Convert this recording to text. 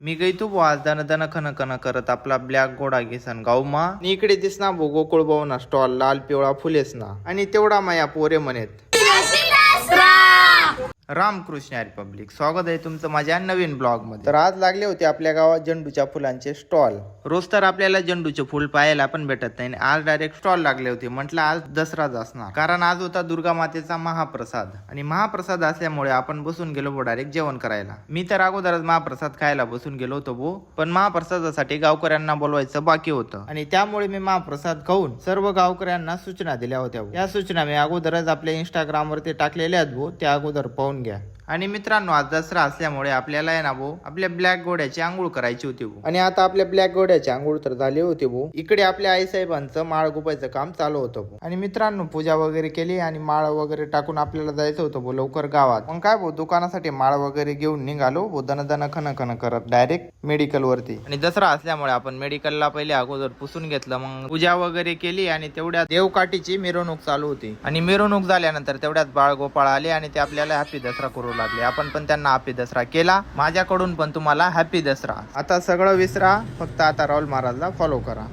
मी गई तू आज दन दन खन खन करत आपला ब्लॅक घोडा घेसन गावमा इकडे दिसना भो गोकुळ भाऊ स्टॉल लाल पिवळा फुलेस ना आणि तेवढा माया पोरे म्हणेत रामकृष्ण रिपब्लिक. स्वागत आहे तुमचं माझ्या नवीन ब्लॉग मध्ये. तर आज लागले होते आपल्या गावात झेंडूच्या फुलांचे स्टॉल. रोज तर आपल्याला झेंडूचे फुल पाहायला पण भेटत नाही, आज डायरेक्ट स्टॉल लागले होते. म्हटलं आज दसराच असणार, कारण आज होता दुर्गा मातेचा महाप्रसाद आणि महाप्रसाद असल्यामुळे आपण बसून गेलो डायरेक्ट जेवण करायला. मी तर अगोदरच महाप्रसाद खायला बसून गेलो होतो भो, पण महाप्रसादासाठी गावकऱ्यांना बोलवायचं बाकी होतं आणि त्यामुळे मी महाप्रसाद खाऊन सर्व गावकऱ्यांना सूचना दिल्या होत्या. या सूचना मी अगोदरच आपल्या इंस्टाग्राम वरती टाकलेल्या आहेत भो, त्या अगोदर पाहून घ्या. आणि मित्रांनो, आज दसरा असल्यामुळे आपल्याला आहे ना भाऊ आपल्या ब्लॅक घोड्याची आंघोळ करायची होती भाऊ. आणि आता आपल्या ब्लॅक घोड्याची आंघोळ तर झाली होती भाऊ. इकडे आपल्या आई साहेबांचं माळ गुपायचं काम चालू होतं भाऊ. आणि मित्रांनो, पूजा वगैरे केली आणि माळ वगैरे टाकून आपल्याला जायचं होतं भाऊ लवकर गावात. मग काय भाऊ, दुकानासाठी माळ वगैरे घेऊन निघालो भाऊ, दन दन खन खन करत डायरेक्ट मेडिकल वरती. आणि दसरा असल्यामुळे आपण मेडिकलला पहिले अगोदर पुसून घेतलं, मग पूजा वगैरे केली आणि तेवढ्यात देवकाठीची मिरवणूक चालू होती. आणि मिरवणूक झाल्यानंतर तेवढ्यात बाळगोपाळ आले आणि ते आपल्याला हॅपी दसरा करू लागले. आपण पण त्यांना हॅपी दसरा केला. माझ्याकडून पण तुम्हाला हॅपी दसरा. आता सगळं विसरा, फक्त आता राहुल महाराजला फॉलो करा.